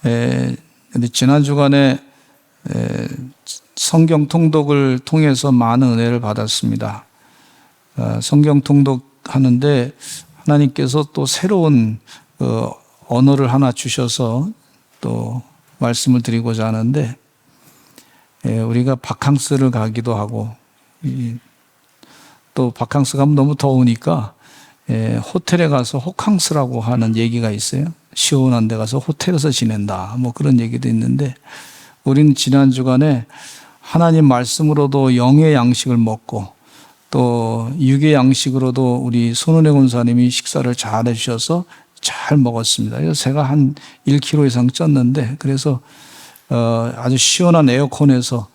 근데 지난 주간에 성경 통독을 통해서 많은 은혜를 받았습니다. 성경 통독하는데 하나님께서 또 새로운 언어를 하나 주셔서 또 말씀을 드리고자 하는데, 우리가 바캉스를 가기도 하고, 또 바캉스 가면 너무 더우니까 호텔에 가서 호캉스라고 하는 얘기가 있어요. 시원한 데 가서 호텔에서 지낸다, 뭐 그런 얘기도 있는데, 우리는 지난 주간에 하나님 말씀으로도 영의 양식을 먹고 또 육의 양식으로도 우리 손은혜 권사님이 식사를 잘 해주셔서 잘 먹었습니다. 그래서 제가 한 1kg 이상 쪘는데, 그래서 아주 시원한 에어컨에서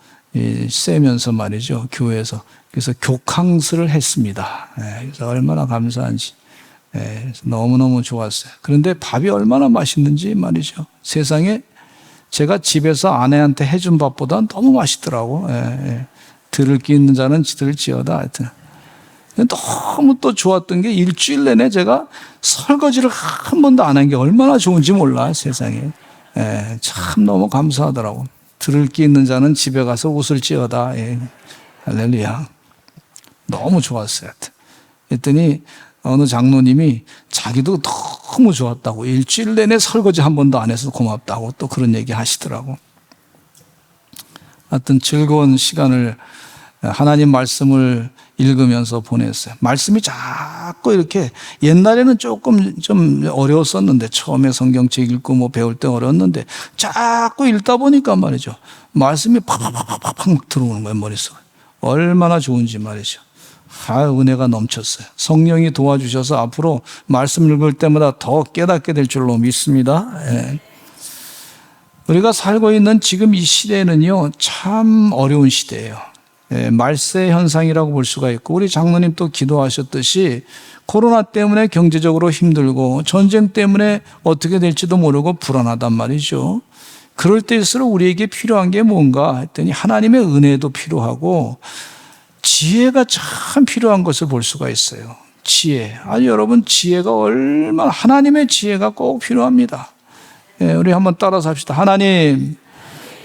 쐬면서 말이죠, 교회에서. 그래서 교캉스를 했습니다. 그래서 얼마나 감사한지. 그래서 너무너무 좋았어요. 그런데 밥이 얼마나 맛있는지 말이죠. 세상에 제가 집에서 아내한테 해준 밥보다 너무 맛있더라고. 들을 기 있는 자는 지들 지어다. 하여튼. 너무 또 좋았던 게 일주일 내내 제가 설거지를 한 번도 안 한 게 얼마나 좋은지 몰라, 세상에. 참 너무 감사하더라고. 들을 기 있는 자는 집에 가서 웃을 지어다. 할렐루야. 너무 좋았어요. 그랬더니 어느 장로님이 자기도 너무 좋았다고, 일주일 내내 설거지 한 번도 안 해서 고맙다고 또 그런 얘기 하시더라고. 하여튼 즐거운 시간을 하나님 말씀을 읽으면서 보냈어요. 말씀이 자꾸 이렇게, 옛날에는 조금 좀 어려웠었는데, 처음에 성경책 읽고 뭐 배울 때 어려웠는데, 자꾸 읽다 보니까 말이죠, 말씀이 팍팍팍팍 들어오는 거예요, 머릿속에. 얼마나 좋은지 말이죠. 은혜가 넘쳤어요. 성령이 도와주셔서 앞으로 말씀 읽을 때마다 더 깨닫게 될 줄로 믿습니다. 우리가 살고 있는 지금 이 시대는요, 참 어려운 시대예요. 말세 현상이라고 볼 수가 있고, 우리 장로님 또 기도하셨듯이 코로나 때문에 경제적으로 힘들고 전쟁 때문에 어떻게 될지도 모르고 불안하단 말이죠. 그럴 때일수록 우리에게 필요한 게 뭔가 했더니 하나님의 은혜도 필요하고 지혜가 참 필요한 것을 볼 수가 있어요. 지혜. 아니 여러분, 지혜가 얼마나, 하나님의 지혜가 꼭 필요합니다. 우리 한번 따라서 합시다. 하나님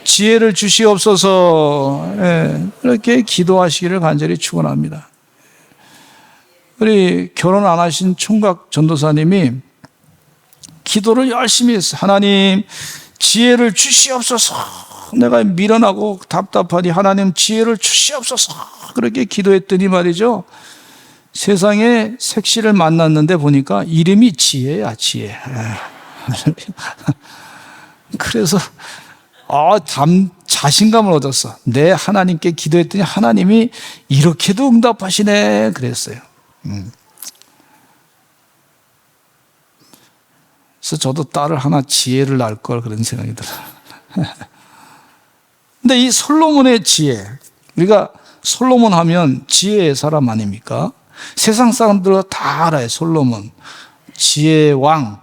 지혜를 주시옵소서. 이렇게 기도하시기를 간절히 축원합니다. 우리 결혼 안 하신 총각 전도사님이 기도를 열심히 했어요. 하나님 지혜를 주시옵소서. 내가 미련하고 답답하니 하나님 지혜를 주시옵소서. 그렇게 기도했더니 말이죠, 세상에 색시를 만났는데 보니까 이름이 지혜야, 지혜. 그래서 자신감을 얻었어. 내 하나님께 기도했더니 하나님이 이렇게도 응답하시네 그랬어요. 그래서 저도 딸을 하나 지혜를 낳을 걸, 그런 생각이 들어요. 근데 이 솔로몬의 지혜, 우리가 솔로몬 하면 지혜의 사람 아닙니까? 세상 사람들은 다 알아요. 솔로몬 지혜의 왕.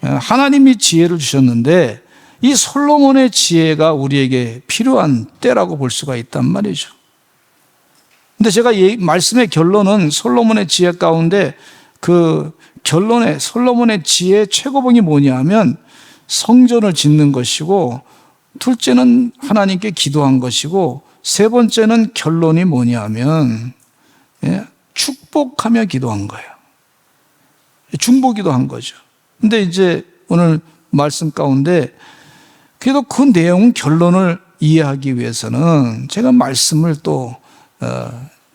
하나님이 지혜를 주셨는데 이 솔로몬의 지혜가 우리에게 필요한 때라고 볼 수가 있단 말이죠. 근데 제가 말씀의 결론은 솔로몬의 지혜 가운데 그 결론에 솔로몬의 지혜의 최고봉이 뭐냐면 성전을 짓는 것이고, 둘째는 하나님께 기도한 것이고, 세 번째는 결론이 뭐냐면 축복하며 기도한 거예요. 중보기도 한 거죠. 근데 이제 오늘 말씀 가운데 그래도 그 내용 결론을 이해하기 위해서는 제가 말씀을 또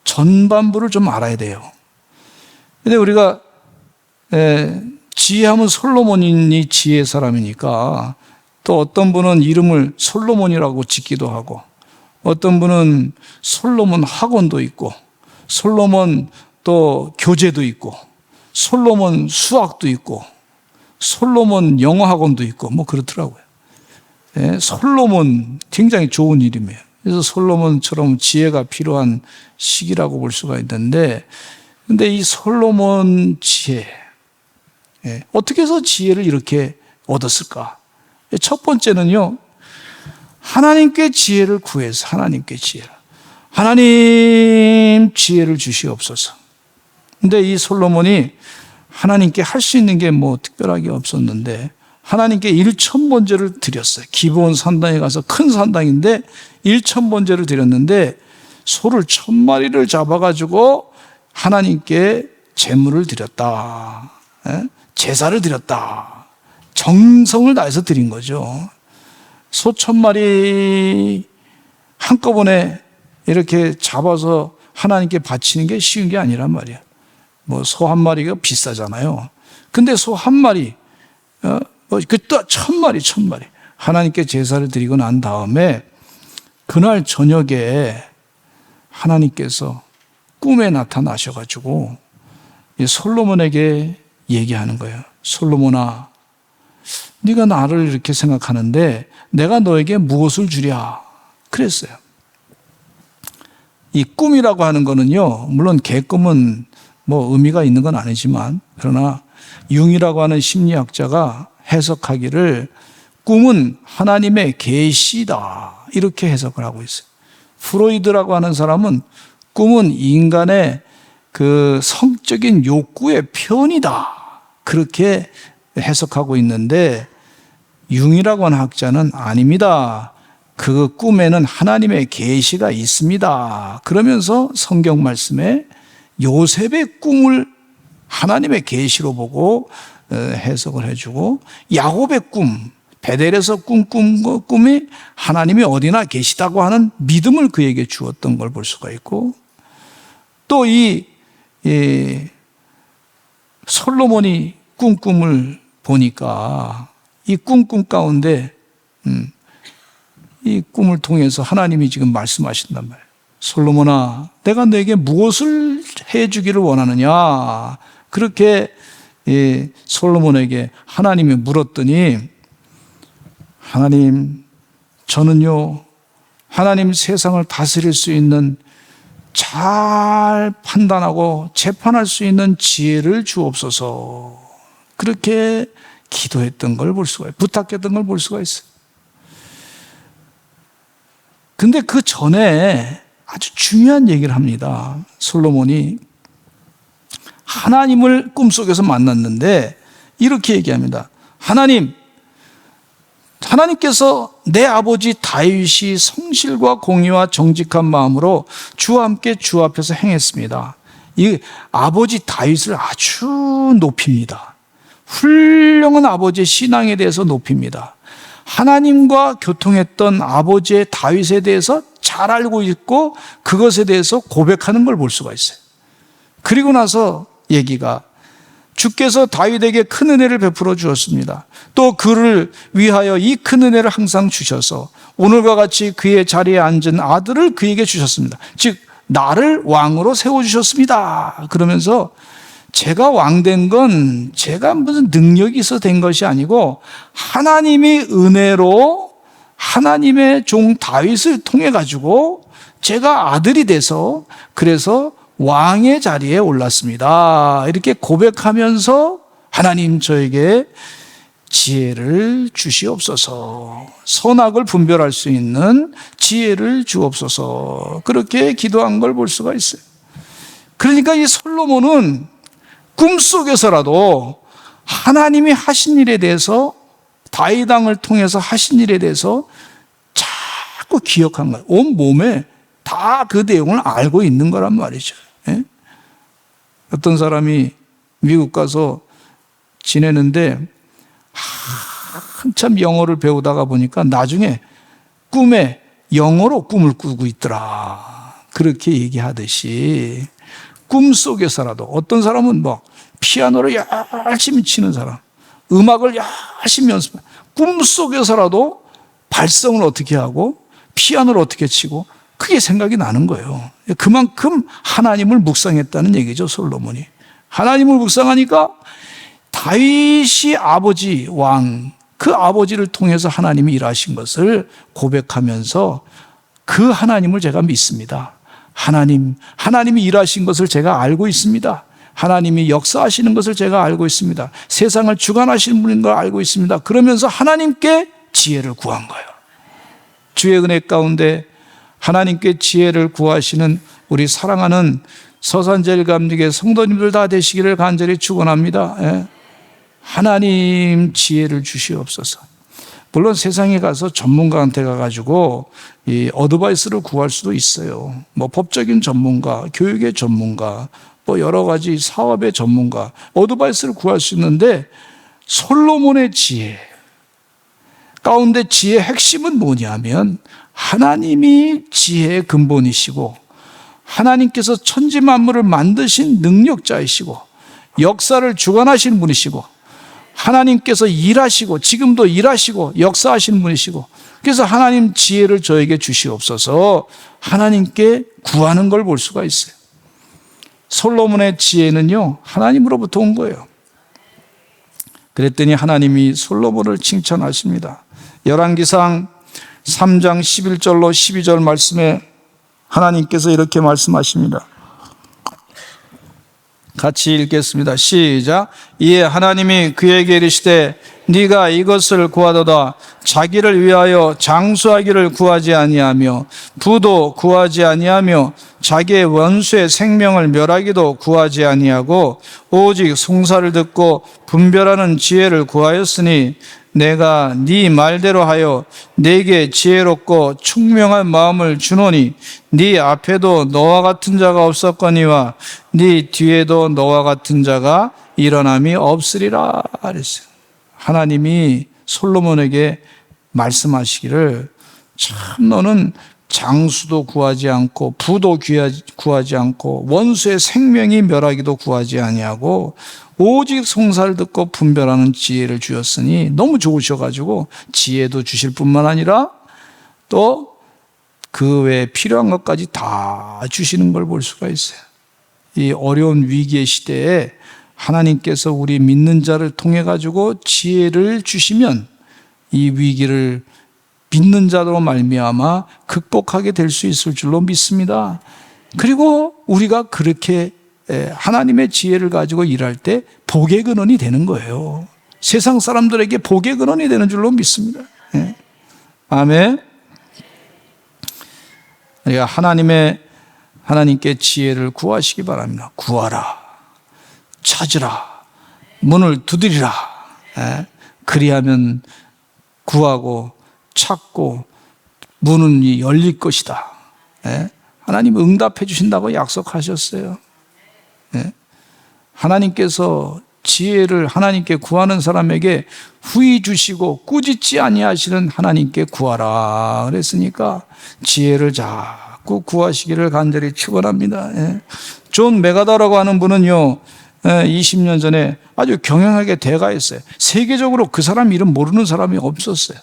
전반부를 좀 알아야 돼요. 근데 우리가 지혜하면 솔로몬이 지혜의 사람이니까, 또 어떤 분은 이름을 솔로몬이라고 짓기도 하고, 어떤 분은 솔로몬 학원도 있고, 솔로몬 또 교재도 있고, 솔로몬 수학도 있고, 솔로몬 영어 학원도 있고, 뭐 그렇더라고요. 솔로몬 굉장히 좋은 이름이에요. 그래서 솔로몬처럼 지혜가 필요한 시기라고 볼 수가 있는데, 근데 이 솔로몬 지혜, 어떻게 해서 지혜를 이렇게 얻었을까? 첫 번째는요, 하나님께 지혜를 구해서, 하나님께 지혜를, 하나님 지혜를 주시옵소서. 근데 이 솔로몬이 하나님께 할 수 있는 게 뭐 특별하게 없었는데 하나님께 1,000번제를 드렸어요. 기브온 산당에 가서 큰 산당인데 1,000번제를 드렸는데 소를 1,000마리를 잡아가지고 하나님께 제물을 드렸다. 제사를 드렸다. 정성을 다해서 드린 거죠. 소 1,000마리 한꺼번에 이렇게 잡아서 하나님께 바치는 게 쉬운 게 아니란 말이야. 뭐 소 한 마리가 비싸잖아요. 근데 소 한 마리, 그또 1,000마리 하나님께 제사를 드리고 난 다음에 그날 저녁에 하나님께서 꿈에 나타나셔가지고 솔로몬에게 얘기하는 거예요. 솔로몬아, 네가 나를 이렇게 생각하는데 내가 너에게 무엇을 주랴? 그랬어요. 이 꿈이라고 하는 거는요, 물론 개꿈은 뭐 의미가 있는 건 아니지만, 그러나 융이라고 하는 심리학자가 해석하기를 꿈은 하나님의 계시다 이렇게 해석을 하고 있어요. 프로이드라고 하는 사람은 꿈은 인간의 그 성적인 욕구의 표현이다 그렇게 해석하고 있는데, 융이라고 하는 학자는 아닙니다. 그 꿈에는 하나님의 계시가 있습니다. 그러면서 성경 말씀에 요셉의 꿈을 하나님의 계시로 보고 해석을 해주고, 야곱의 꿈, 베델에서 꿈이 하나님이 어디나 계시다고 하는 믿음을 그에게 주었던 걸 볼 수가 있고, 또 이 솔로몬이 꿈을 보니까 이 꿈 가운데 이 꿈을 통해서 하나님이 지금 말씀하신단 말이에요. 솔로몬아, 내가 너에게 무엇을 해주기를 원하느냐? 그렇게 솔로몬에게 하나님이 물었더니, 하나님, 저는요, 하나님 세상을 다스릴 수 있는, 잘 판단하고 재판할 수 있는 지혜를 주옵소서. 그렇게 기도했던 걸 볼 수가 있어요. 부탁했던 걸 볼 수가 있어요. 근데 그 전에 아주 중요한 얘기를 합니다. 솔로몬이 하나님을 꿈속에서 만났는데 이렇게 얘기합니다. 하나님께서 내 아버지 다윗이 성실과 공의와 정직한 마음으로 주와 함께 주 앞에서 행했습니다. 이 아버지 다윗을 아주 높입니다. 훌륭한 아버지의 신앙에 대해서 높입니다. 하나님과 교통했던 아버지의 다윗에 대해서 잘 알고 있고 그것에 대해서 고백하는 걸 볼 수가 있어요. 그리고 나서 얘기가, 주께서 다윗에게 큰 은혜를 베풀어 주었습니다. 또 그를 위하여 이 큰 은혜를 항상 주셔서 오늘과 같이 그의 자리에 앉은 아들을 그에게 주셨습니다. 즉 나를 왕으로 세워주셨습니다. 그러면서 제가 왕된 건 제가 무슨 능력이 있어서 된 것이 아니고 하나님이 은혜로 하나님의 종 다윗을 통해 가지고 제가 아들이 돼서 그래서 왕의 자리에 올랐습니다. 이렇게 고백하면서 하나님 저에게 지혜를 주시옵소서, 선악을 분별할 수 있는 지혜를 주옵소서, 그렇게 기도한 걸 볼 수가 있어요. 그러니까 이 솔로몬은 꿈속에서라도 하나님이 하신 일에 대해서, 다윗 왕을 통해서 하신 일에 대해서 자꾸 기억한 거예요. 온 몸에 다 그 내용을 알고 있는 거란 말이죠. 예? 어떤 사람이 미국 가서 지내는데 한참 영어를 배우다가 보니까 나중에 꿈에 영어로 꿈을 꾸고 있더라. 그렇게 얘기하듯이 꿈속에서라도 어떤 사람은 뭐 피아노를 열심히 치는 사람, 음악을 열심히 연습해, 꿈속에서라도 발성을 어떻게 하고 피아노를 어떻게 치고 그게 생각이 나는 거예요. 그만큼 하나님을 묵상했다는 얘기죠, 솔로몬이. 하나님을 묵상하니까 다윗이 아버지 왕, 그 아버지를 통해서 하나님이 일하신 것을 고백하면서 그 하나님을 제가 믿습니다. 하나님이 일하신 것을 제가 알고 있습니다. 하나님이 역사하시는 것을 제가 알고 있습니다. 세상을 주관하시는 분인 걸 알고 있습니다. 그러면서 하나님께 지혜를 구한 거예요. 주의 은혜 가운데 하나님께 지혜를 구하시는 우리 사랑하는 서산제일감리교 성도님들 다 되시기를 간절히 축원합니다. 예. 하나님 지혜를 주시옵소서. 물론 세상에 가서 전문가한테 가가지고 이 어드바이스를 구할 수도 있어요. 뭐 법적인 전문가, 교육의 전문가, 뭐 여러 가지 사업의 전문가, 어드바이스를 구할 수 있는데 솔로몬의 지혜 가운데 지혜의 핵심은 뭐냐면 하나님이 지혜의 근본이시고 하나님께서 천지 만물을 만드신 능력자이시고 역사를 주관하시는 분이시고 하나님께서 일하시고 지금도 일하시고 역사하시는 분이시고 그래서 하나님 지혜를 저에게 주시옵소서 하나님께 구하는 걸 볼 수가 있어요. 솔로몬의 지혜는요 하나님으로부터 온 거예요. 그랬더니 하나님이 솔로몬을 칭찬하십니다. 열왕기상 3장 11절로 12절 말씀에 하나님께서 이렇게 말씀하십니다. 같이 읽겠습니다. 시작. 이에 하나님이 그에게 이르시되 네가 이것을 구하도다. 자기를 위하여 장수하기를 구하지 아니하며 부도 구하지 아니하며 자기의 원수의 생명을 멸하기도 구하지 아니하고 오직 송사를 듣고 분별하는 지혜를 구하였으니 내가 네 말대로 하여 네게 지혜롭고 총명한 마음을 주노니 네 앞에도 너와 같은 자가 없었거니와 네 뒤에도 너와 같은 자가 일어남이 없으리라 그랬어요. 하나님이 솔로몬에게 말씀하시기를 참 너는 장수도 구하지 않고 부도 구하지 않고 원수의 생명이 멸하기도 구하지 아니하고 오직 송사를 듣고 분별하는 지혜를 주셨으니 너무 좋으셔가지고 지혜도 주실 뿐만 아니라 또 그 외에 필요한 것까지 다 주시는 걸 볼 수가 있어요. 이 어려운 위기의 시대에 하나님께서 우리 믿는 자를 통해 가지고 지혜를 주시면 이 위기를 믿는 자로 말미암아 극복하게 될 수 있을 줄로 믿습니다. 그리고 우리가 그렇게 하나님의 지혜를 가지고 일할 때 복의 근원이 되는 거예요. 세상 사람들에게 복의 근원이 되는 줄로 믿습니다. 아멘. 그러니까 하나님께 지혜를 구하시기 바랍니다. 구하라, 찾으라, 문을 두드리라. 그리하면 구하고 찾고 문은 열릴 것이다. 하나님 응답해 주신다고 약속하셨어요. 하나님께서 지혜를 하나님께 구하는 사람에게 후히 주시고 꾸짖지 아니하시는 하나님께 구하라 그랬으니까 지혜를 자꾸 구하시기를 간절히 축원합니다. 존 메가더라고 하는 분은요 20년 전에 아주 경영학의 대가였어요. 세계적으로 그 사람 이름 모르는 사람이 없었어요.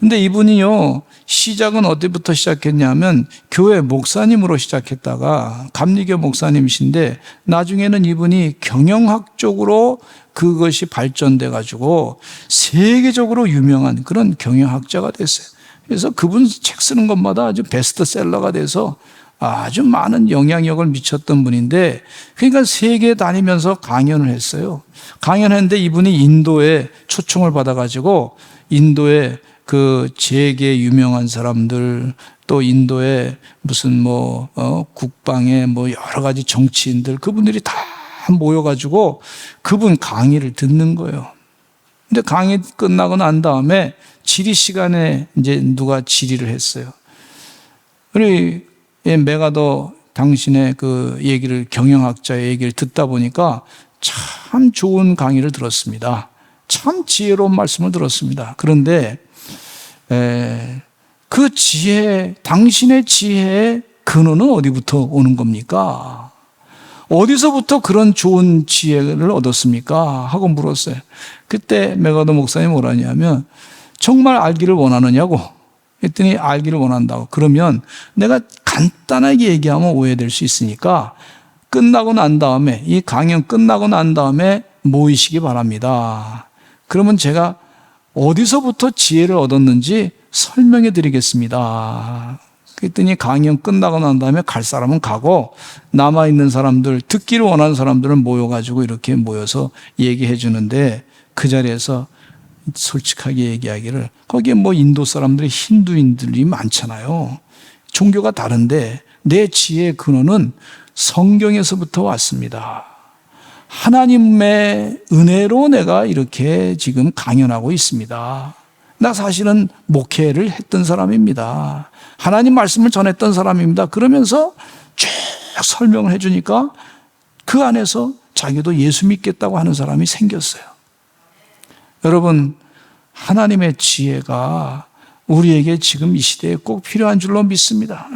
근데 이분이요 시작은 어디부터 시작했냐면 교회 목사님으로 시작했다가 감리교 목사님이신데 나중에는 이분이 경영학 쪽으로 그것이 발전돼 가지고 세계적으로 유명한 그런 경영학자가 됐어요. 그래서 그분 책 쓰는 것마다 아주 베스트셀러가 돼서 아주 많은 영향력을 미쳤던 분인데 그러니까 세계 다니면서 강연을 했어요. 강연했는데 이분이 인도에 초청을 받아가지고 인도에 그 재계 유명한 사람들 또 인도의 무슨 국방의 여러 가지 정치인들 그분들이 다 모여가지고 그분 강의를 듣는 거예요. 근데 강의 끝나고 난 다음에 질의 시간에 이제 누가 질의를 했어요. 우리 메가더 당신의 그 얘기를 경영학자의 얘기를 듣다 보니까 참 좋은 강의를 들었습니다. 참 지혜로운 말씀을 들었습니다. 그런데 그 지혜, 당신의 지혜의 근원은 어디부터 오는 겁니까? 어디서부터 그런 좋은 지혜를 얻었습니까? 하고 물었어요. 그때 메가더 목사님이 뭐라냐면 정말 알기를 원하느냐고 했더니 알기를 원한다고. 그러면 내가 간단하게 얘기하면 오해될 수 있으니까 끝나고 난 다음에 이 강연 끝나고 난 다음에 모이시기 바랍니다. 그러면 제가 어디서부터 지혜를 얻었는지 설명해 드리겠습니다. 그랬더니 강연 끝나고 난 다음에 갈 사람은 가고 남아있는 사람들, 듣기를 원하는 사람들은 모여가지고 이렇게 모여서 얘기해 주는데 그 자리에서 솔직하게 얘기하기를 거기에 인도 사람들이 힌두인들이 많잖아요. 종교가 다른데 내 지혜의 근원은 성경에서부터 왔습니다. 하나님의 은혜로 내가 이렇게 지금 강연하고 있습니다. 나 사실은 목회를 했던 사람입니다. 하나님 말씀을 전했던 사람입니다. 그러면서 쭉 설명을 해주니까 그 안에서 자기도 예수 믿겠다고 하는 사람이 생겼어요. 여러분, 하나님의 지혜가 우리에게 지금 이 시대에 꼭 필요한 줄로 믿습니다.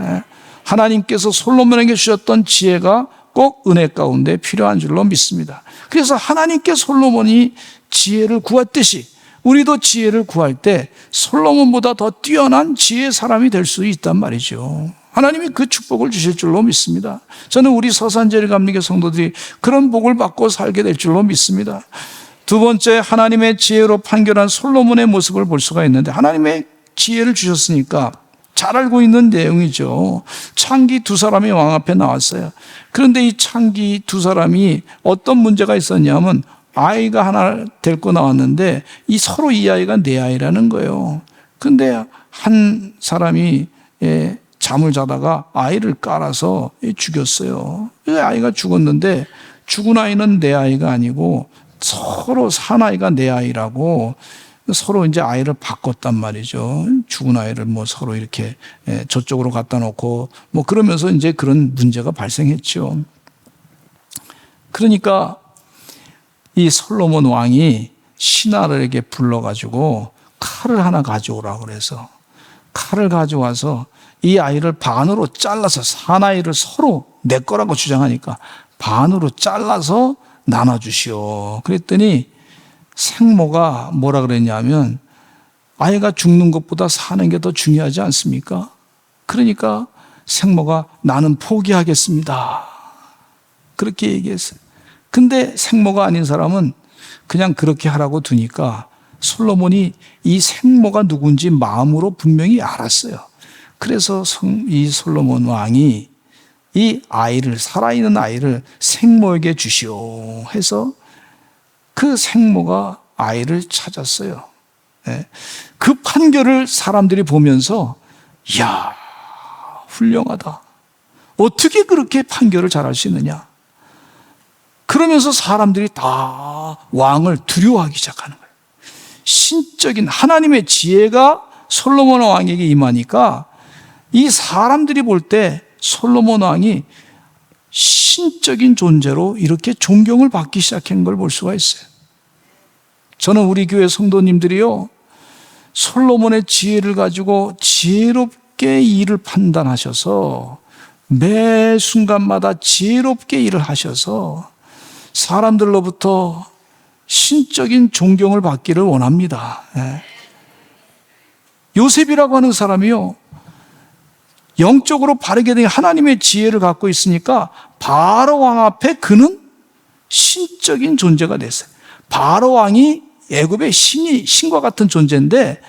하나님께서 솔로몬에게 주셨던 지혜가 꼭 은혜 가운데 필요한 줄로 믿습니다. 그래서 하나님께 솔로몬이 지혜를 구했듯이 우리도 지혜를 구할 때 솔로몬보다 더 뛰어난 지혜의 사람이 될 수 있단 말이죠. 하나님이 그 축복을 주실 줄로 믿습니다. 저는 우리 서산제일감리교 성도들이 그런 복을 받고 살게 될 줄로 믿습니다. 두 번째, 하나님의 지혜로 판결한 솔로몬의 모습을 볼 수가 있는데, 하나님의 지혜를 주셨으니까 잘 알고 있는 내용이죠. 창기 두 사람이 왕 앞에 나왔어요. 그런데 이 창기 두 사람이 어떤 문제가 있었냐면 아이가 하나 데리고 나왔는데 서로 이 아이가 내 아이라는 거예요. 근데 한 사람이 잠을 자다가 아이를 깔아서 죽였어요. 그 아이가 죽었는데 죽은 아이는 내 아이가 아니고 서로 산 아이가 내 아이라고 서로 이제 아이를 바꿨단 말이죠. 죽은 아이를 뭐 서로 이렇게 저쪽으로 갖다 놓고 뭐 그러면서 이제 그런 문제가 발생했죠. 그러니까 이 솔로몬 왕이 신하들에게 불러가지고 칼을 하나 가져오라고 그래서 칼을 가져와서 이 아이를 반으로 잘라서 사나이를 서로 내 거라고 주장하니까 반으로 잘라서 나눠주시오. 그랬더니 생모가 뭐라 그랬냐면 아이가 죽는 것보다 사는 게 더 중요하지 않습니까? 그러니까 생모가 나는 포기하겠습니다. 그렇게 얘기했어요. 근데 생모가 아닌 사람은 그냥 그렇게 하라고 두니까 솔로몬이 이 생모가 누군지 마음으로 분명히 알았어요. 그래서 이 솔로몬 왕이 이 아이를, 살아있는 아이를 생모에게 주시오 해서 그 생모가 아이를 찾았어요. 그 판결을 사람들이 보면서 이야, 훌륭하다. 어떻게 그렇게 판결을 잘할 수 있느냐. 그러면서 사람들이 다 왕을 두려워하기 시작하는 거예요. 신적인 하나님의 지혜가 솔로몬 왕에게 임하니까 이 사람들이 볼 때 솔로몬 왕이 신적인 존재로 이렇게 존경을 받기 시작한 걸 볼 수가 있어요. 저는 우리 교회 성도님들이요, 솔로몬의 지혜를 가지고 지혜롭게 일을 판단하셔서 매 순간마다 지혜롭게 일을 하셔서 사람들로부터 신적인 존경을 받기를 원합니다. 요셉이라고 하는 사람이요, 영적으로 바르게 된 하나님의 지혜를 갖고 있으니까 바로 왕 앞에 그는 신적인 존재가 됐어요. 바로 왕이 애굽의 신과 같은 존재인데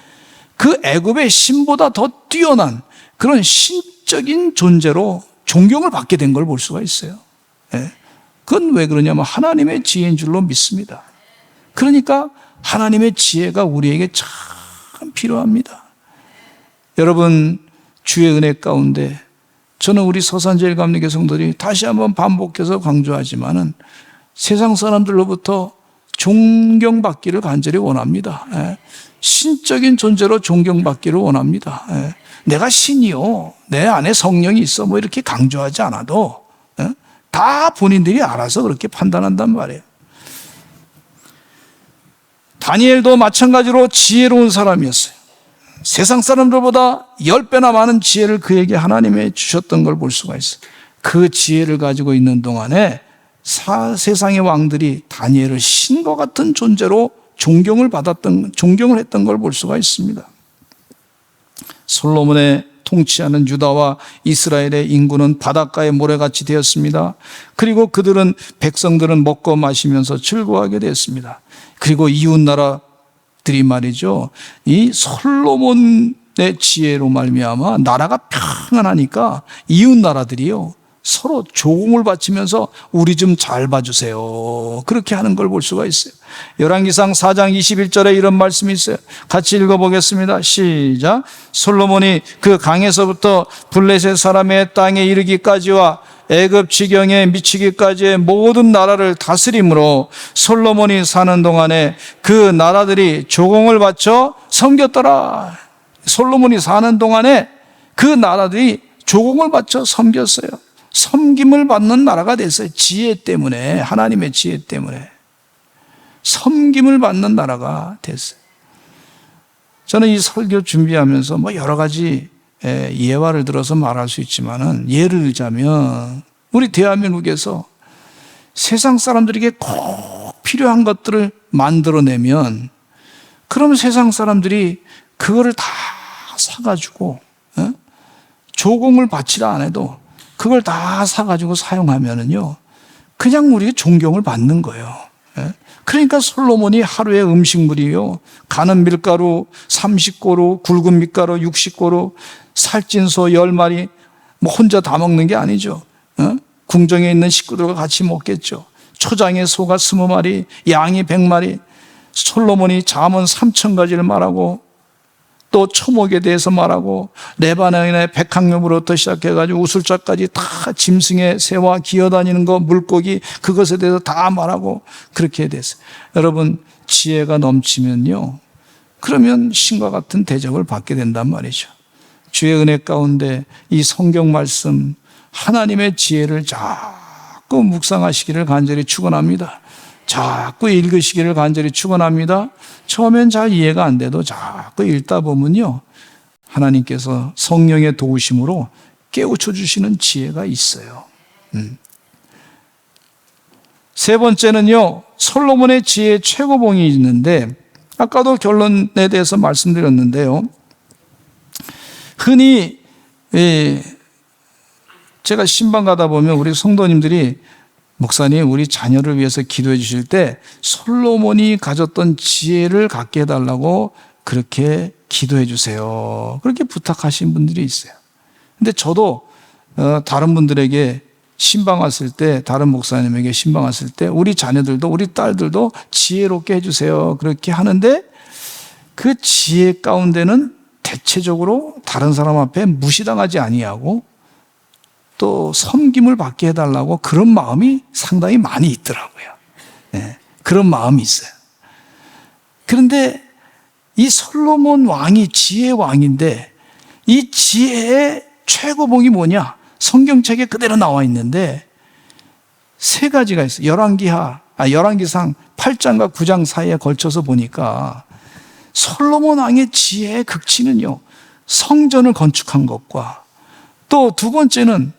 그 애굽의 신보다 더 뛰어난 그런 신적인 존재로 존경을 받게 된 걸 볼 수가 있어요. 그건 왜 그러냐면 하나님의 지혜인 줄로 믿습니다. 그러니까 하나님의 지혜가 우리에게 참 필요합니다. 여러분, 주의 은혜 가운데 저는 우리 서산제일감리교 성도들이 다시 한번 반복해서 강조하지만은 세상 사람들로부터 존경받기를 간절히 원합니다. 신적인 존재로 존경받기를 원합니다. 내가 신이요, 내 안에 성령이 있어, 뭐 이렇게 강조하지 않아도 다 본인들이 알아서 그렇게 판단한단 말이에요. 다니엘도 마찬가지로 지혜로운 사람이었어요. 세상 사람들보다 10배나 많은 지혜를 그에게 하나님이 주셨던 걸 볼 수가 있어요. 그 지혜를 가지고 있는 동안에 세상의 왕들이 다니엘을 신과 같은 존재로 존경을 했던 걸 볼 수가 있습니다. 솔로몬의 통치하는 유다와 이스라엘의 인구는 바닷가의 모래같이 되었습니다. 그리고 백성들은 먹고 마시면서 즐거워하게 되었습니다. 그리고 이웃 나라들이 말이죠, 이 솔로몬의 지혜로 말미암아 나라가 평안하니까 이웃 나라들이요, 서로 조공을 바치면서 우리 좀 잘 봐주세요. 그렇게 하는 걸 볼 수가 있어요. 열왕기상 4장 21절에 이런 말씀이 있어요. 같이 읽어보겠습니다. 시작. 솔로몬이 그 강에서부터 블레셋 사람의 땅에 이르기까지와 애굽 지경에 미치기까지의 모든 나라를 다스림으로 솔로몬이 사는 동안에 그 나라들이 조공을 바쳐 섬겼더라. 솔로몬이 사는 동안에 그 나라들이 조공을 바쳐 섬겼어요. 섬김을 받는 나라가 됐어요. 지혜 때문에, 하나님의 지혜 때문에 섬김을 받는 나라가 됐어요. 저는 이 설교 준비하면서 뭐 여러 가지 예화를 들어서 말할 수 있지만은, 예를 들자면 우리 대한민국에서 세상 사람들에게 꼭 필요한 것들을 만들어내면, 그러면 세상 사람들이 그거를 다 사가지고 조공을 바치라 안 해도 그걸 다 사가지고 사용하면은요, 그냥 우리가 존경을 받는 거예요. 그러니까 솔로몬이 하루에 음식물이요, 가는 밀가루 30고루, 굵은 밀가루 60고루, 살찐 소 10마리, 뭐 혼자 다 먹는 게 아니죠. 궁정에 있는 식구들과 같이 먹겠죠. 초장에 소가 20마리, 양이 100마리, 솔로몬이 잠언 3000가지를 말하고, 또 초목에 대해서 말하고, 레바논의 백항염으로부터 시작해가지고 우술자까지 다 짐승의 새와 기어다니는 거, 물고기, 그것에 대해서 다 말하고 그렇게 됐어요. 여러분, 지혜가 넘치면요, 그러면 신과 같은 대접을 받게 된단 말이죠. 주의 은혜 가운데 이 성경 말씀, 하나님의 지혜를 자꾸 묵상하시기를 간절히 축원합니다. 자꾸 읽으시기를 간절히 축원합니다. 처음엔 잘 이해가 안 돼도 자꾸 읽다 보면요, 하나님께서 성령의 도우심으로 깨우쳐 주시는 지혜가 있어요. 세 번째는요, 솔로몬의 지혜의 최고봉이 있는데, 아까도 결론에 대해서 말씀드렸는데요, 흔히 제가 신방 가다 보면 우리 성도님들이, 목사님, 우리 자녀를 위해서 기도해 주실 때 솔로몬이 가졌던 지혜를 갖게 해달라고 그렇게 기도해 주세요, 그렇게 부탁하신 분들이 있어요. 근데 저도 다른 분들에게 신방 왔을 때, 다른 목사님에게 신방 왔을 때 우리 자녀들도, 우리 딸들도 지혜롭게 해주세요 그렇게 하는데, 그 지혜 가운데는 대체적으로 다른 사람 앞에 무시당하지 아니하고 또 섬김을 받게 해달라고 그런 마음이 상당히 많이 있더라고요. 네, 그런 마음이 있어요. 그런데 이 솔로몬 왕이 지혜의 왕인데, 이 지혜의 최고봉이 뭐냐? 성경책에 그대로 나와 있는데 세 가지가 있어요. 열왕기상 8장과 9장 사이에 걸쳐서 보니까 솔로몬 왕의 지혜의 극치는요, 성전을 건축한 것과, 또 두 번째는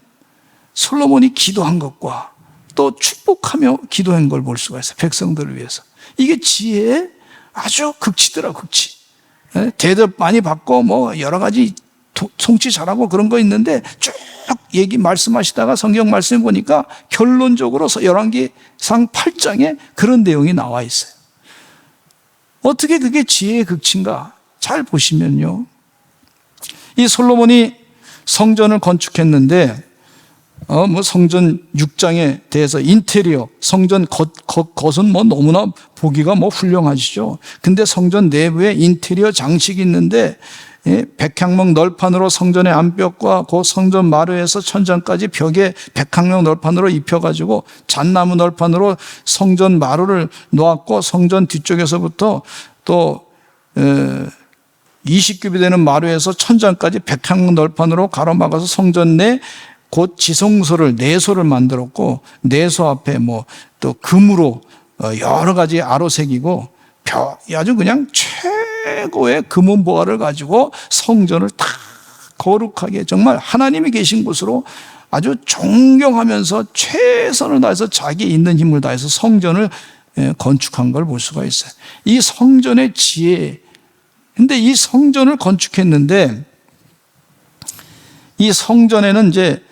솔로몬이 기도한 것과, 또 축복하며 기도한 걸 볼 수가 있어요. 백성들을 위해서. 이게 지혜의 아주 극치더라, 극치. 대접 많이 받고 뭐 여러 가지 통치 잘하고 그런 거 있는데, 쭉 말씀하시다가 성경 말씀 보니까 결론적으로 열왕기상 8장에 그런 내용이 나와 있어요. 어떻게 그게 지혜의 극치인가? 잘 보시면요, 이 솔로몬이 성전을 건축했는데, 성전 6장에 대해서 인테리어, 성전 겉은 뭐 너무나 보기가 뭐 훌륭하시죠. 근데 성전 내부에 인테리어 장식이 있는데, 백향목 널판으로 성전의 안벽과 그 성전 마루에서 천장까지 벽에 백향목 널판으로 입혀가지고 잣나무 널판으로 성전 마루를 놓았고, 성전 뒤쪽에서부터 또 20규빗 되는 마루에서 천장까지 백향목 널판으로 가로막아서 성전 내 곧 지성소를, 내소를 만들었고, 내소 앞에 뭐 또 금으로 여러 가지 아로 새기고, 아주 그냥 최고의 금은 보화를 가지고 성전을 다 거룩하게, 정말 하나님이 계신 곳으로 아주 존경하면서 최선을 다해서 자기 있는 힘을 다해서 성전을 건축한 걸 볼 수가 있어요. 이 성전의 지혜. 근데 이 성전을 건축했는데, 이 성전에는 이제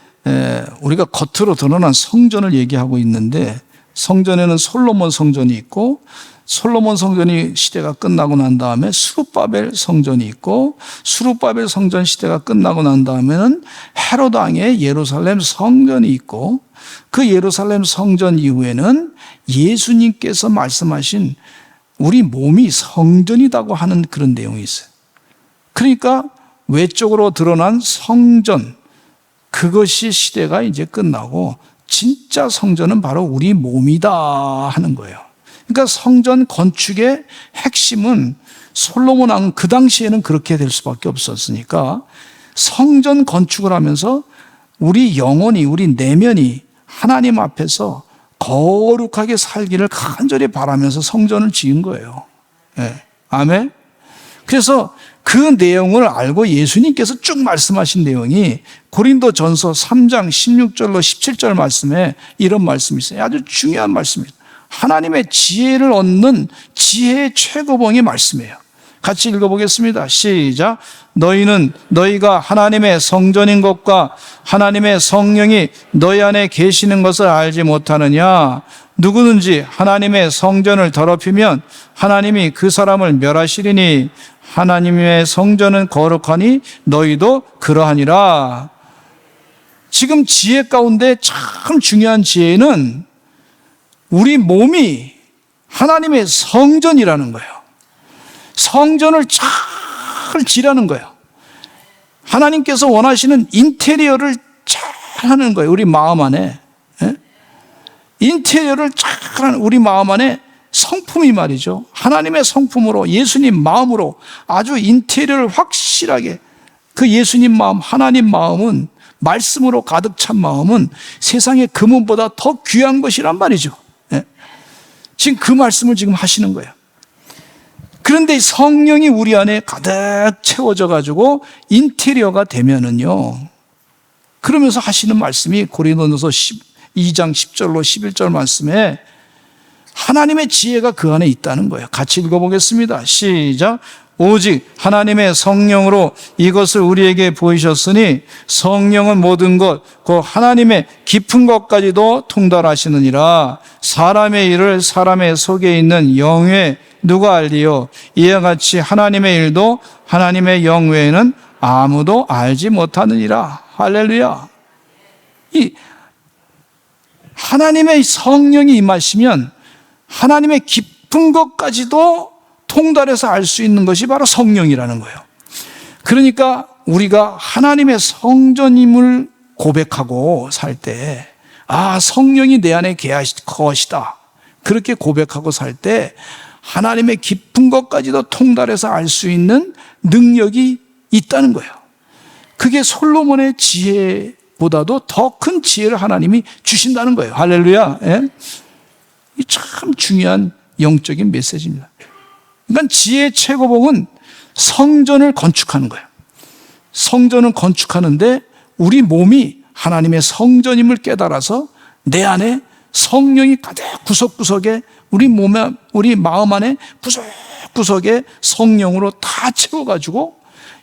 우리가 겉으로 드러난 성전을 얘기하고 있는데, 성전에는 솔로몬 성전이 있고, 솔로몬 성전이 시대가 끝나고 난 다음에 스룹바벨 성전이 있고, 스룹바벨 성전 시대가 끝나고 난 다음에는 헤롯 왕의 예루살렘 성전이 있고, 그 예루살렘 성전 이후에는 예수님께서 말씀하신 우리 몸이 성전이라고 하는 그런 내용이 있어요. 그러니까 외적으로 드러난 성전, 그것이 시대가 이제 끝나고 진짜 성전은 바로 우리 몸이다 하는 거예요. 그러니까 성전 건축의 핵심은 솔로몬 왕은 그 당시에는 그렇게 될 수밖에 없었으니까 성전 건축을 하면서 우리 영혼이, 우리 내면이 하나님 앞에서 거룩하게 살기를 간절히 바라면서 성전을 지은 거예요. 네. 아멘. 그래서 그 내용을 알고 예수님께서 쭉 말씀하신 내용이 고린도전서 3장 16절로 17절 말씀에 이런 말씀이 있어요. 아주 중요한 말씀입니다. 하나님의 지혜를 얻는 지혜의 최고봉의 말씀이에요. 같이 읽어보겠습니다. 시작. 너희가 하나님의 성전인 것과 하나님의 성령이 너희 안에 계시는 것을 알지 못하느냐? 누구든지 하나님의 성전을 더럽히면 하나님이 그 사람을 멸하시리니 하나님의 성전은 거룩하니 너희도 그러하니라. 지금 지혜 가운데 참 중요한 지혜는 우리 몸이 하나님의 성전이라는 거예요. 성전을 잘 지라는 거예요. 하나님께서 원하시는 인테리어를 잘 하는 거예요. 우리 마음 안에. 인테리어를 잘 하는 우리 마음 안에 성품이 말이죠. 하나님의 성품으로 예수님 마음으로 아주 인테리어를 확실하게 그 예수님 마음, 하나님 마음은 말씀으로 가득 찬 마음은 세상의 금은보다 더 귀한 것이란 말이죠. 지금 그 말씀을 지금 하시는 거예요. 그런데 성령이 우리 안에 가득 채워져 가지고 인테리어가 되면은요, 그러면서 하시는 말씀이 고린도전서 2장 10절로 11절 말씀에 하나님의 지혜가 그 안에 있다는 거예요. 같이 읽어보겠습니다. 시작. 오직 하나님의 성령으로 이것을 우리에게 보이셨으니 성령은 모든 것, 곧 하나님의 깊은 것까지도 통달하시느니라. 사람의 일을 사람의 속에 있는 영 외에 누가 알리요? 이와 같이 하나님의 일도 하나님의 영 외에는 아무도 알지 못하느니라. 할렐루야. 이 하나님의 성령이 임하시면 하나님의 깊은 것까지도 통달해서 알 수 있는 것이 바로 성령이라는 거예요. 그러니까 우리가 하나님의 성전임을 고백하고 살 때, 아, 성령이 내 안에 계하실 것이다, 그렇게 고백하고 살 때 하나님의 깊은 것까지도 통달해서 알 수 있는 능력이 있다는 거예요. 그게 솔로몬의 지혜보다도 더 큰 지혜를 하나님이 주신다는 거예요. 할렐루야. 예? 이 참 중요한 영적인 메시지입니다. 그러니까 지혜의 최고봉은 성전을 건축하는 거예요. 성전을 건축하는데 우리 몸이 하나님의 성전임을 깨달아서 내 안에 성령이 가득 구석구석에 우리 몸에, 우리 마음 안에 구석구석에 성령으로 다 채워가지고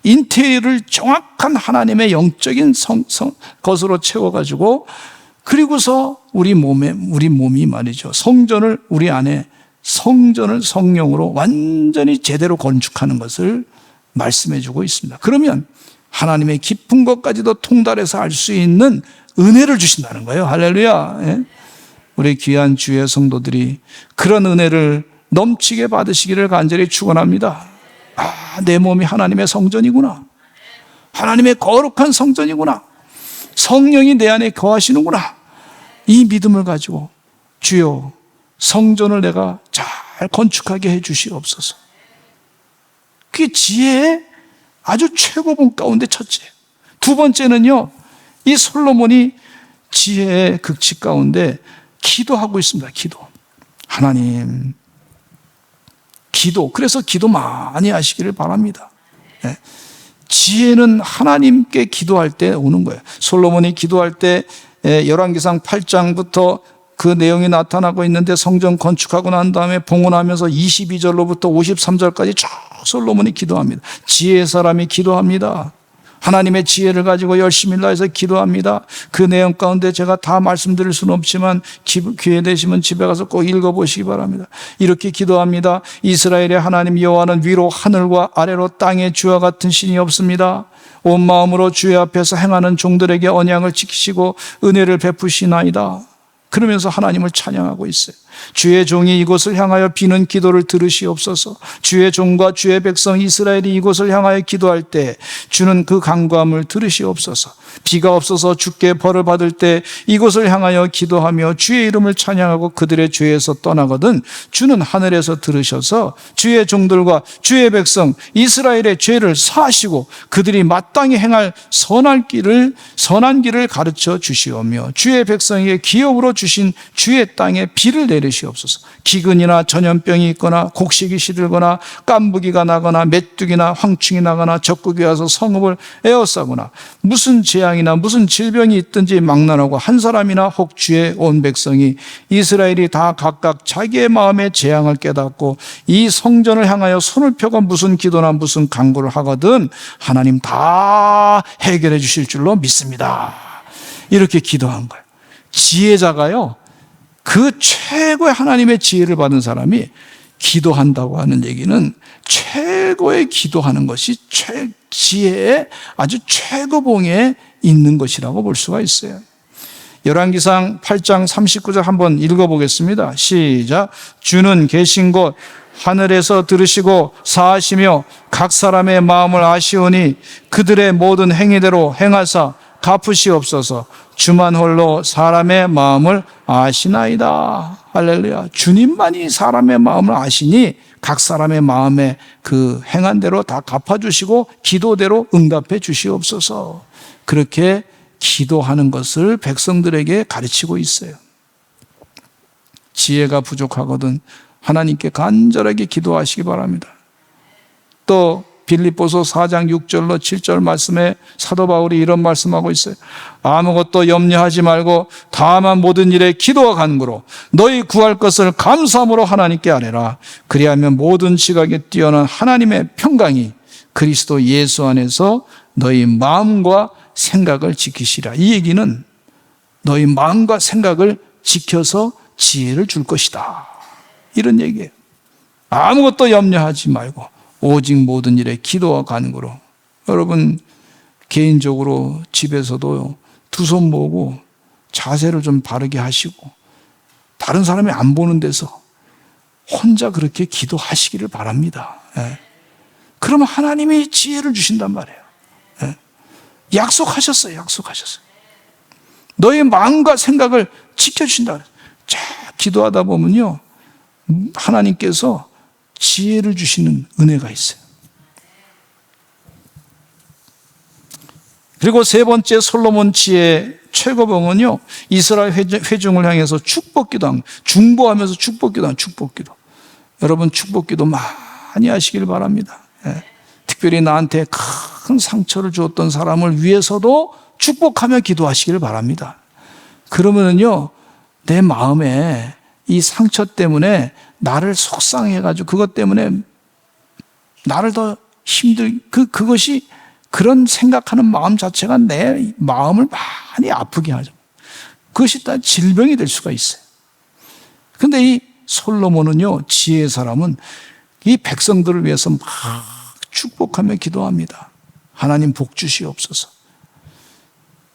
인테리어를 정확한 하나님의 영적인 것으로 채워가지고, 그리고서 우리 몸이 말이죠, 성전을 우리 안에 성전을 성령으로 완전히 제대로 건축하는 것을 말씀해 주고 있습니다. 그러면 하나님의 깊은 것까지도 통달해서 알 수 있는 은혜를 주신다는 거예요. 할렐루야. 예? 우리 귀한 주의 성도들이 그런 은혜를 넘치게 받으시기를 간절히 축원합니다. 아, 내 몸이 하나님의 성전이구나. 하나님의 거룩한 성전이구나. 성령이 내 안에 거하시는구나. 이 믿음을 가지고 주여 성전을 내가 잘 건축하게 해 주시옵소서. 그게 지혜의 아주 최고봉 가운데 첫째. 두 번째는요, 이 솔로몬이 지혜의 극치 가운데 기도하고 있습니다. 기도. 하나님, 기도. 그래서 기도 많이 하시기를 바랍니다. 네. 지혜는 하나님께 기도할 때 오는 거예요. 솔로몬이 기도할 때 열왕기상 8장부터 그 내용이 나타나고 있는데, 성전 건축하고 난 다음에 봉헌하면서 22절로부터 53절까지 쭉 솔로몬이 기도합니다. 지혜의 사람이 기도합니다. 하나님의 지혜를 가지고 열심히 일해서 기도합니다. 그 내용 가운데 제가 다 말씀드릴 수는 없지만 기회 되시면 집에 가서 꼭 읽어보시기 바랍니다. 이렇게 기도합니다. 이스라엘의 하나님 여호와는 위로 하늘과 아래로 땅에 주와 같은 신이 없습니다. 온 마음으로 주의 앞에서 행하는 종들에게 언약을 지키시고 은혜를 베푸시나이다. 그러면서 하나님을 찬양하고 있어요. 주의 종이 이곳을 향하여 비는 기도를 들으시옵소서. 주의 종과 주의 백성 이스라엘이 이곳을 향하여 기도할 때 주는 그 간구함을 들으시옵소서. 비가 없어서 주께 벌을 받을 때 이곳을 향하여 기도하며 주의 이름을 찬양하고 그들의 죄에서 떠나거든 주는 하늘에서 들으셔서 주의 종들과 주의 백성 이스라엘의 죄를 사하시고 그들이 마땅히 행할 선한 길을 가르쳐 주시오며 주의 백성에게 기업으로 주신 주의 땅에 비를 내리시옵소서. 기근이나 전염병이 있거나 곡식이 시들거나 깐부기가 나거나 메뚜기나 황충이 나거나 적국이 와서 성읍을 에워싸거나 무슨 재앙이나 무슨 질병이 있든지 막론하고 한 사람이나 혹 주의 온 백성이 이스라엘이 다 각각 자기의 마음의 재앙을 깨닫고 이 성전을 향하여 손을 펴고 무슨 기도나 무슨 간구를 하거든 하나님 다 해결해 주실 줄로 믿습니다. 이렇게 기도한 거예요. 지혜자가요, 그 최고의 하나님의 지혜를 받은 사람이 기도한다고 하는 얘기는 최고의 기도하는 것이 지혜의 아주 최고봉에 있는 것이라고 볼 수가 있어요. 열왕기상 8장 39절 한번 읽어보겠습니다. 시작. 주는 계신 곳 하늘에서 들으시고 사하시며 각 사람의 마음을 아시오니 그들의 모든 행위대로 행하사 갚으시옵소서. 주만 홀로 사람의 마음을 아시나이다. 할렐루야. 주님만이 사람의 마음을 아시니 각 사람의 마음에 그 행한 대로 다 갚아주시고 기도대로 응답해 주시옵소서. 그렇게 기도하는 것을 백성들에게 가르치고 있어요. 지혜가 부족하거든 하나님께 간절하게 기도하시기 바랍니다. 또 빌립보서 4장 6절로 7절 말씀에 사도 바울이 이런 말씀하고 있어요. 아무것도 염려하지 말고 다만 모든 일에 기도와 간구로 너희 구할 것을 감사함으로 하나님께 아뢰라. 그리하면 모든 지각에 뛰어난 하나님의 평강이 그리스도 예수 안에서 너희 마음과 생각을 지키시라. 이 얘기는 너희 마음과 생각을 지켜서 지혜를 줄 것이다. 이런 얘기예요. 아무것도 염려하지 말고 오직 모든 일에 기도와 간구로. 여러분 개인적으로 집에서도 두 손 모으고 자세를 좀 바르게 하시고 다른 사람이 안 보는 데서 혼자 그렇게 기도하시기를 바랍니다. 예. 그러면 하나님이 지혜를 주신단 말이에요. 예. 약속하셨어요. 너의 마음과 생각을 지켜주신다. 자, 기도하다 보면요 하나님께서 지혜를 주시는 은혜가 있어요. 그리고 세 번째 솔로몬 지혜의 최고봉은요 이스라엘 회중을 향해서 축복기도 한 중보하면서 축복기도 한 축복기도. 여러분 축복기도 많이 하시길 바랍니다. 예. 특별히 나한테 큰 상처를 주었던 사람을 위해서도 축복하며 기도하시길 바랍니다. 그러면은요 내 마음에 이 상처 때문에 나를 속상해가지고 그것 때문에 나를 더 그것이 그런 생각하는 마음 자체가 내 마음을 많이 아프게 하죠. 그것이 다 질병이 될 수가 있어요. 근데 이 솔로몬은요, 지혜의 사람은 이 백성들을 위해서 막 축복하며 기도합니다. 하나님 복 주시옵소서.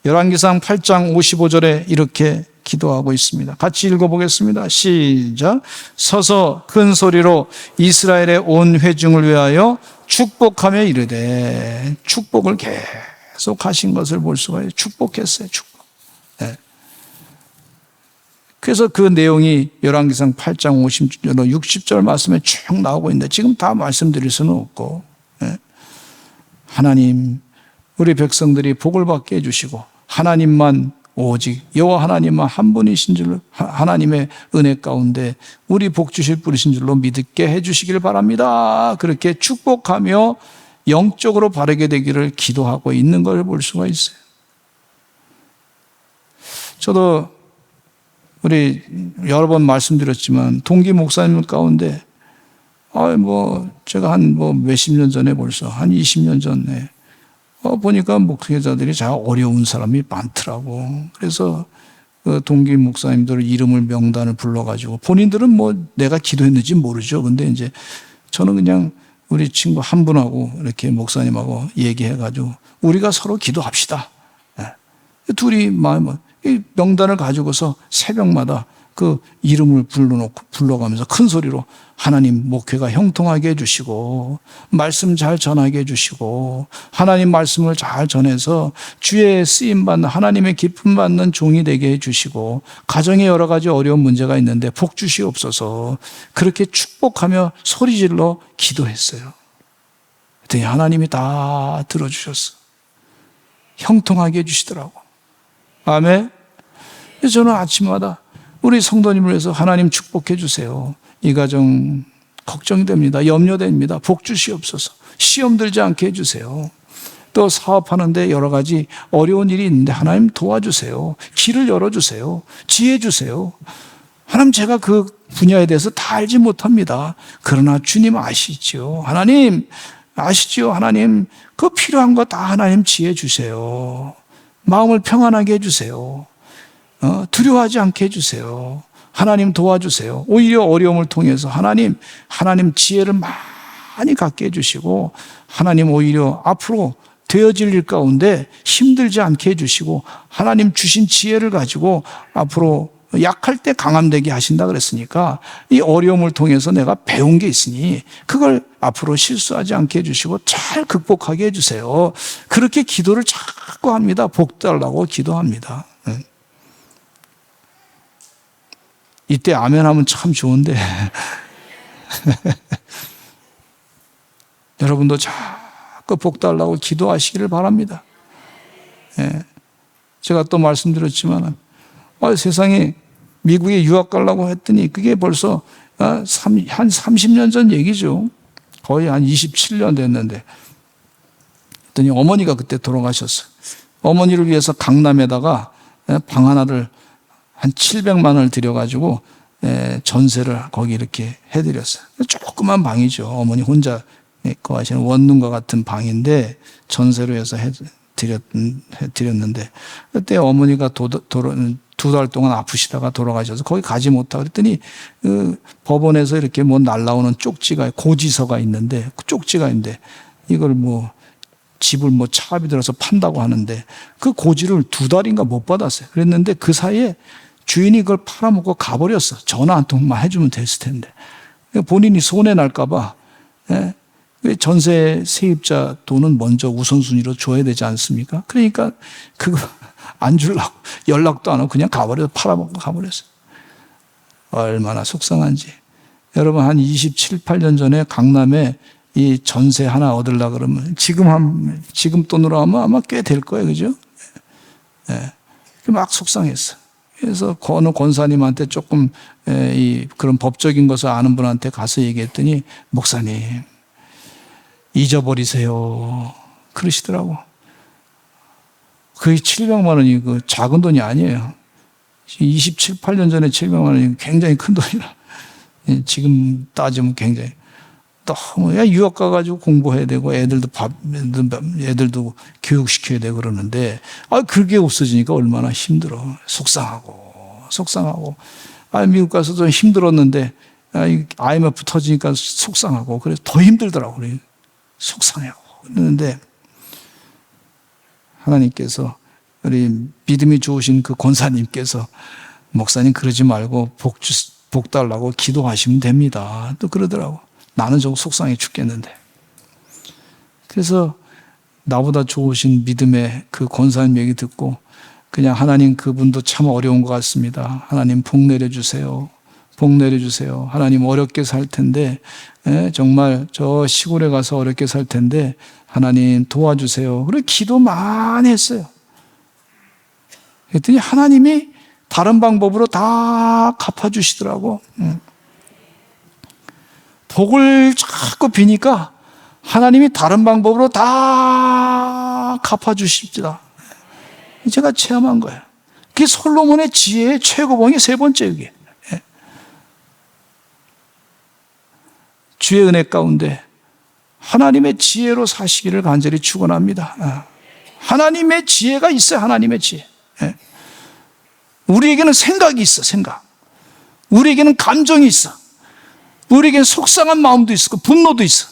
열왕기상 8장 55절에 이렇게 기도하고 있습니다. 같이 읽어보겠습니다. 시작. 서서 큰 소리로 이스라엘의 온 회중을 위하여 축복하며 이르되. 축복을 계속 하신 것을 볼 수가 있어요. 축복했어요. 축복. 네. 그래서 그 내용이 열왕기상 8장 50절, 60절 말씀에 쭉 나오고 있는데 지금 다 말씀드릴 수는 없고, 네. 하나님, 우리 백성들이 복을 받게 해주시고 하나님만 오직 여호와 하나님만 한 분이신 줄로 하나님의 은혜 가운데 우리 복 주실 분이신 줄로 믿게 해주시길 바랍니다. 그렇게 축복하며 영적으로 바르게 되기를 기도하고 있는 걸 볼 수가 있어요. 저도 우리 여러 번 말씀드렸지만 동기 목사님 가운데 제가 한 몇십 년 전에 벌써 한 20년 전에 보니까 목회자들이 잘 어려운 사람이 많더라고. 그래서 그 동기 목사님들 이름을 명단을 불러가지고 본인들은 뭐 내가 기도했는지 모르죠. 근데 이제 저는 그냥 우리 친구 한 분하고 이렇게 목사님하고 얘기해가지고 우리가 서로 기도합시다. 둘이 이 명단을 가지고서 새벽마다 그 이름을 불러가면서 큰 소리로 하나님 목회가 형통하게 해주시고 말씀 잘 전하게 해주시고 하나님 말씀을 잘 전해서 주의 쓰임받는 하나님의 기쁨 받는 종이 되게 해주시고 가정에 여러 가지 어려운 문제가 있는데 복 주시옵소서 그렇게 축복하며 소리질러 기도했어요. 그랬더니 하나님이 다 들어주셨어. 형통하게 해주시더라고. 아멘. 저는 아침마다 우리 성도님을 위해서 하나님 축복해 주세요. 이 가정 걱정이 됩니다. 염려됩니다. 복 주시옵소서. 시험 들지 않게 해주세요. 또 사업하는데 여러 가지 어려운 일이 있는데 하나님 도와주세요. 길을 열어주세요. 지혜 주세요. 하나님 제가 그 분야에 대해서 다 알지 못합니다. 그러나 주님 아시지요. 하나님 아시지요. 하나님 그 필요한 거 다 하나님 지혜 주세요. 마음을 평안하게 해주세요. 두려워하지 않게 해주세요. 하나님 도와주세요. 오히려 어려움을 통해서 하나님 지혜를 많이 갖게 해주시고 하나님 오히려 앞으로 되어질 일 가운데 힘들지 않게 해주시고 하나님 주신 지혜를 가지고 앞으로 약할 때 강함되게 하신다 그랬으니까 이 어려움을 통해서 내가 배운 게 있으니 그걸 앞으로 실수하지 않게 해주시고 잘 극복하게 해주세요. 그렇게 기도를 자꾸 합니다. 복 달라고 기도합니다. 이때 아멘 하면 참 좋은데 여러분도 자꾸 복 달라고 기도하시기를 바랍니다. 제가 또 말씀드렸지만 세상에 미국에 유학 가려고 했더니 그게 벌써 한 30년 전 얘기죠. 거의 한 27년 됐는데 그랬더니 어머니가 그때 돌아가셨어요. 어머니를 위해서 강남에다가 방 하나를 한 700만 원을 들여가지고 전세를 거기 이렇게 해드렸어요. 조그만 방이죠. 어머니 혼자 거하시는 원룸과 같은 방인데 전세로 해서 드렸는데 그때 어머니가 두 달 동안 아프시다가 돌아가셔서 거기 가지 못하고 그랬더니 그 법원에서 이렇게 뭐 날라오는 쪽지가 고지서가 있는데 그 쪽지가 있는데 이걸 집을 차압이 들어서 판다고 하는데 그 고지를 2달인가 못 받았어요. 그랬는데 그 사이에 주인이 그걸 팔아먹고 가버렸어. 전화 한 통만 해주면 됐을 텐데. 본인이 손해 날까봐 전세 세입자 돈은 먼저 우선순위로 줘야 되지 않습니까? 그러니까 그거 안 주려고 연락도 안 하고 그냥 가버려서 팔아먹고 가버렸어요. 얼마나 속상한지. 여러분 한 27, 8년 전에 강남에 이 전세 하나 얻으려고 그러면 지금 돈으로 하면 아마 꽤 될 거예요. 그죠? 막 속상했어. 그래서 어느 권사님한테 조금 그런 법적인 것을 아는 분한테 가서 얘기했더니 목사님 잊어버리세요. 그러시더라고. 거의 700만 원이 그 작은 돈이 아니에요. 27, 8년 전에 700만 원이 굉장히 큰 돈이라. 지금 따지면 굉장히. 너무 유학 가가지고 공부해야 되고 애들도 애들도 교육시켜야 되고 그러는데 그게 없어지니까 얼마나 힘들어. 속상하고. 미국 가서 좀 힘들었는데 IMF 터지니까 속상하고 그래서 더 힘들더라고. 그래. 속상해하고 그러는데 하나님께서 우리 믿음이 좋으신 그 권사님께서 목사님 그러지 말고 복 달라고 기도하시면 됩니다. 또 그러더라고. 나는 좀 속상해 죽겠는데. 그래서 나보다 좋으신 믿음의 그 권사님 얘기 듣고 그냥 하나님 그분도 참 어려운 것 같습니다. 하나님 복 내려주세요. 복 내려주세요. 하나님 어렵게 살 텐데 정말 저 시골에 가서 어렵게 살 텐데 하나님 도와주세요. 그래 기도 많이 했어요. 그랬더니 하나님이 다른 방법으로 다 갚아주시더라고. 복을 자꾸 비니까 하나님이 다른 방법으로 다 갚아주십니다. 제가 체험한 거예요. 그게 솔로몬의 지혜의 최고봉이 3번째 이게. 주의 은혜 가운데 하나님의 지혜로 사시기를 간절히 축원합니다. 하나님의 지혜가 있어요. 하나님의 지혜. 예. 우리에게는 생각이 있어. 생각. 우리에게는 감정이 있어. 우리에게는 속상한 마음도 있고 분노도 있어.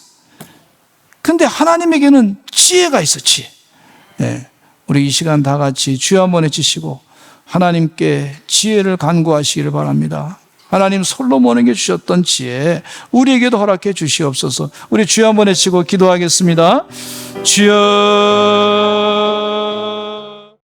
근데 하나님에게는 지혜가 있어. 지혜. 예. 우리 이 시간 다 같이 주여 한번 외치시고 하나님께 지혜를 간구하시기를 바랍니다. 하나님 솔로몬에게 주셨던 지혜 우리에게도 허락해 주시옵소서. 우리 주여 한번 외치고 기도하겠습니다. 주여